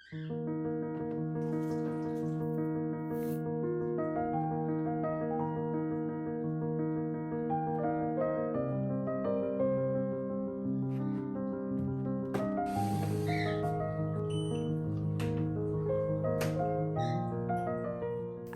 I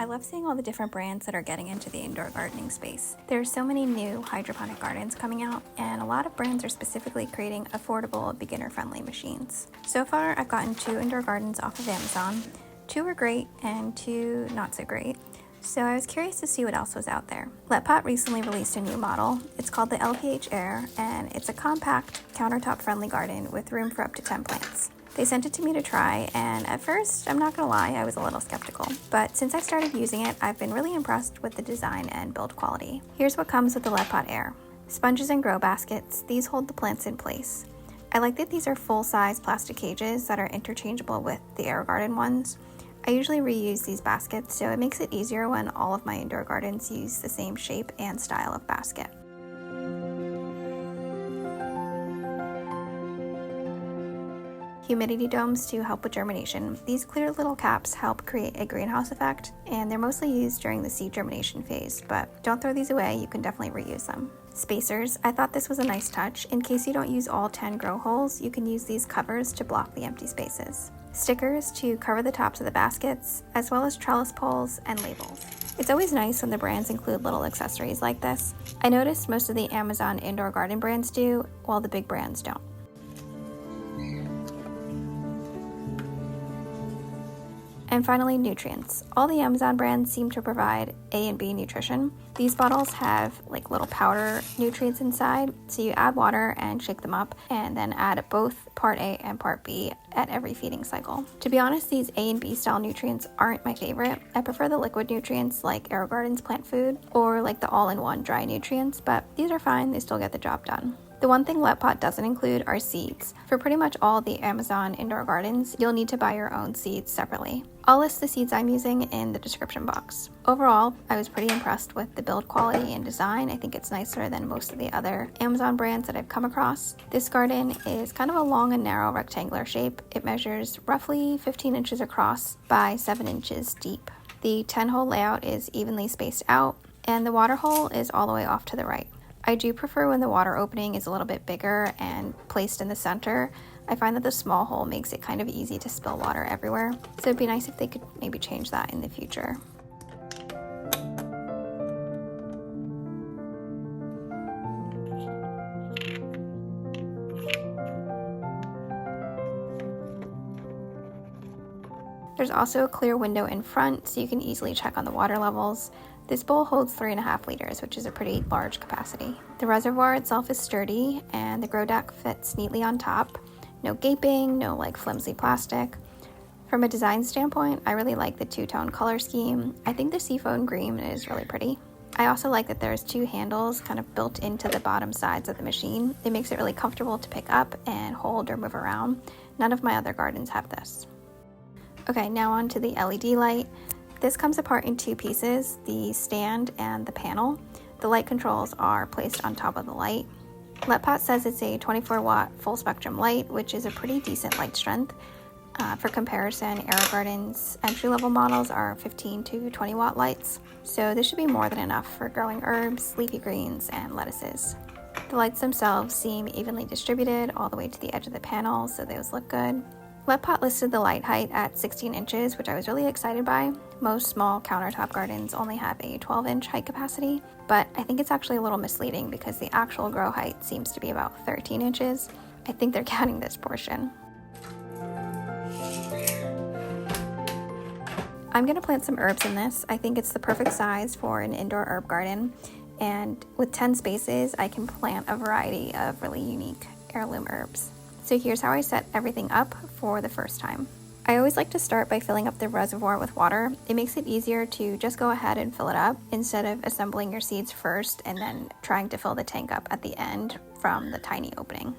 love seeing all the different brands that are getting into the indoor gardening space. There are so many new hydroponic gardens coming out, and a lot of brands are specifically creating affordable, beginner-friendly machines. So far, I've gotten 2 indoor gardens off of Amazon. 2 were great and 2 not so great. So I was curious to see what else was out there. Letpot recently released a new model. It's called the lph-air, and it's a compact, countertop-friendly garden with room for up to 10 plants. They sent it to me to try, and at first, I'm not gonna lie, I was a little skeptical. But since I started using it, I've been really impressed with the design and build quality. Here's what comes with the letpot air. Sponges and grow baskets, these hold the plants in place. I like that these are full-size plastic cages that are interchangeable with the air garden ones. I usually reuse these baskets, so it makes it easier when all of my indoor gardens use the same shape and style of basket. Humidity domes to help with germination. These clear little caps help create a greenhouse effect, and they're mostly used during the seed germination phase, but don't throw these away, you can definitely reuse them. Spacers, I thought this was a nice touch. In case you don't use all 10 grow holes, you can use these covers to block the empty spaces. Stickers to cover the tops of the baskets, as well as trellis poles and labels. It's always nice when the brands include little accessories like this. I noticed most of the Amazon indoor garden brands do, while the big brands don't. And finally, nutrients. All the Amazon brands seem to provide A and B nutrition. These bottles have like little powder nutrients inside, so you add water and shake them up, and then add both part A and part B at every feeding cycle. To be honest, these A and B style nutrients aren't my favorite. I prefer the liquid nutrients like AeroGarden's plant food, or like the all-in-one dry nutrients, but these are fine, they still get the job done. The one thing letpot doesn't include are seeds. For pretty much all the Amazon indoor gardens, you'll need to buy your own seeds separately. I'll list the seeds I'm using in the description box. Overall, I was pretty impressed with the build quality and design. I think it's nicer than most of the other Amazon brands that I've come across. This garden is kind of a long and narrow rectangular shape. It measures roughly 15 inches across by 7 inches deep. The 10-hole layout is evenly spaced out, and the water hole is all the way off to the right. I do prefer when the water opening is a little bit bigger and placed in the center. I find that the small hole makes it kind of easy to spill water everywhere, so it'd be nice if they could maybe change that in the future. There's also a clear window in front, so you can easily check on the water levels. This bowl holds 3.5 liters, which is a pretty large capacity. The reservoir itself is sturdy, and the grow deck fits neatly on top. No gaping, no like flimsy plastic. From a design standpoint, I really like the two-tone color scheme. I think the seafoam green is really pretty. I also like that there's 2 handles kind of built into the bottom sides of the machine. It makes it really comfortable to pick up and hold or move around. None of my other gardens have this. Okay, now on to the LED light. This comes apart in 2 pieces, the stand and the panel. The light controls are placed on top of the light. letpot says it's a 24-watt full spectrum light, which is a pretty decent light strength. For comparison, AeroGarden's entry-level models are 15 to 20 watt lights, so this should be more than enough for growing herbs, leafy greens, and lettuces. The lights themselves seem evenly distributed all the way to the edge of the panel, so those look good. letpot listed the light height at 16 inches, which I was really excited by. Most small countertop gardens only have a 12-inch height capacity, but I think it's actually a little misleading because the actual grow height seems to be about 13 inches. I think they're counting this portion. I'm going to plant some herbs in this. I think it's the perfect size for an indoor herb garden, and with 10 spaces, I can plant a variety of really unique heirloom herbs. So here's how I set everything up for the first time. I always like to start by filling up the reservoir with water. It makes it easier to just go ahead and fill it up instead of assembling your seeds first and then trying to fill the tank up at the end from the tiny opening.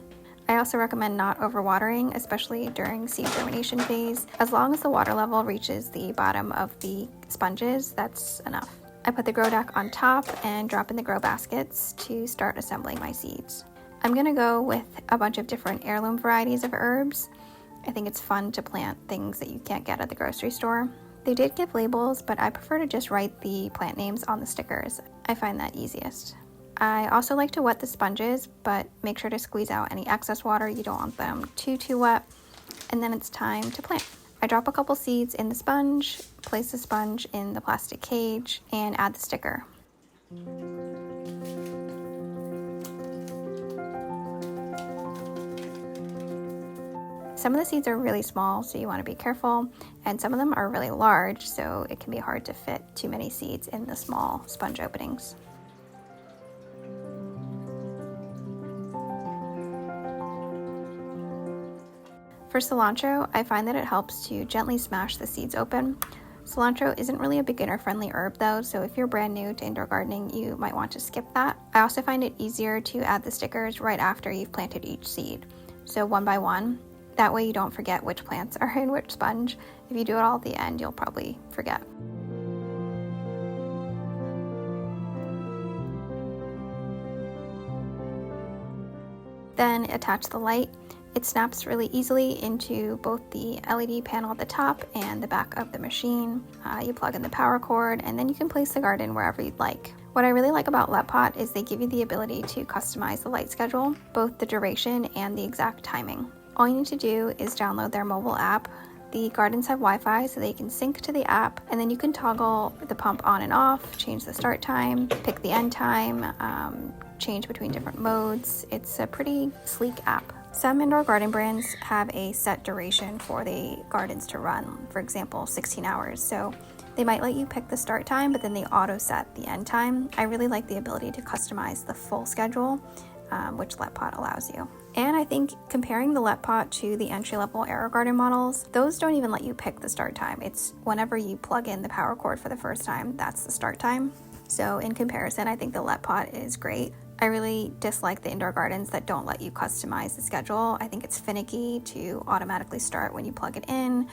I also recommend not overwatering, especially during seed germination phase. As long as the water level reaches the bottom of the sponges, that's enough. I put the grow deck on top and drop in the grow baskets to start assembling my seeds. I'm gonna go with a bunch of different heirloom varieties of herbs. I think it's fun to plant things that you can't get at the grocery store. They did give labels, but I prefer to just write the plant names on the stickers. I find that easiest. I also like to wet the sponges, but make sure to squeeze out any excess water. You don't want them too wet. And then it's time to plant. I drop a couple seeds in the sponge, place the sponge in the plastic cage, and add the sticker. Some of the seeds are really small, so you want to be careful, and some of them are really large, so it can be hard to fit too many seeds in the small sponge openings. For cilantro, I find that it helps to gently smash the seeds open. Cilantro isn't really a beginner-friendly herb though, so if you're brand new to indoor gardening, you might want to skip that. I also find it easier to add the stickers right after you've planted each seed, so one by one. That way you don't forget which plants are in which sponge. If you do it all at the end, you'll probably forget. Then attach the light. It snaps really easily into both the LED panel at the top and the back of the machine. You plug in the power cord, and then you can place the garden wherever you'd like. What I really like about letpot is they give you the ability to customize the light schedule, both the duration and the exact timing. All you need to do is download their mobile app. The gardens have Wi-Fi, so they can sync to the app, and then you can toggle the pump on and off, change the start time, pick the end time, change between different modes. It's a pretty sleek app. Some indoor garden brands have a set duration for the gardens to run, for example, 16 hours. So they might let you pick the start time, but then they auto set the end time. I really like the ability to customize the full schedule, which letpot allows you. And I think comparing the letpot to the entry-level AeroGarden models, those don't even let you pick the start time. It's whenever you plug in the power cord for the first time, that's the start time. So in comparison, I think the letpot is great. I really dislike the indoor gardens that don't let you customize the schedule. I think it's finicky to automatically start when you plug it in.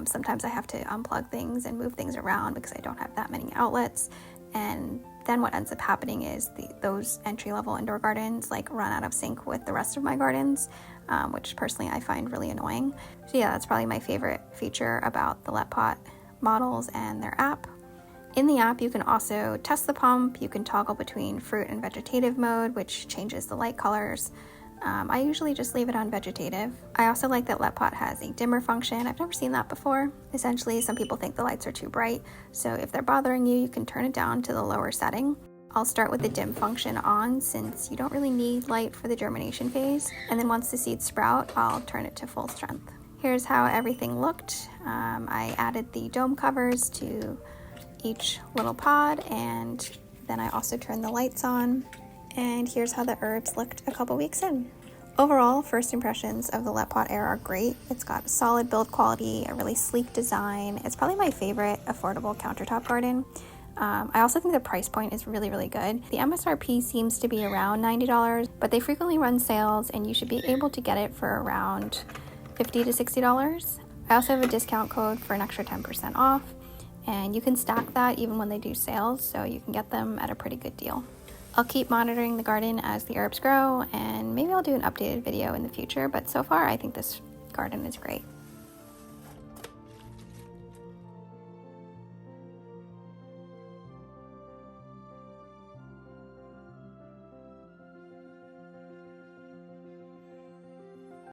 Sometimes I have to unplug things and move things around because I don't have that many outlets. And then what ends up happening is those entry-level indoor gardens run out of sync with the rest of my gardens, which personally I find really annoying. So yeah, that's probably my favorite feature about the letpot models and their app. In the app, you can also test the pump. You can toggle between fruit and vegetative mode, which changes the light colors. I usually just leave it on vegetative. I also like that letpot has a dimmer function. I've never seen that before. Essentially, some people think the lights are too bright, so if they're bothering you, you can turn it down to the lower setting. I'll start with the dim function on since you don't really need light for the germination phase, and then once the seeds sprout, I'll turn it to full strength. Here's how everything looked. I added the dome covers to each little pod, and then I also turned the lights on. And here's how the herbs looked a couple weeks in. Overall, first impressions of the letpot Air are great. It's got a solid build quality, a really sleek design. It's probably my favorite affordable countertop garden. I also think the price point is really good. The MSRP seems to be around $90, but they frequently run sales and you should be able to get it for around $50 to $60. I also have a discount code for an extra 10% off, and you can stack that even when they do sales, so you can get them at a pretty good deal. I'll keep monitoring the garden as the herbs grow, and maybe I'll do an updated video in the future, but so far I think this garden is great.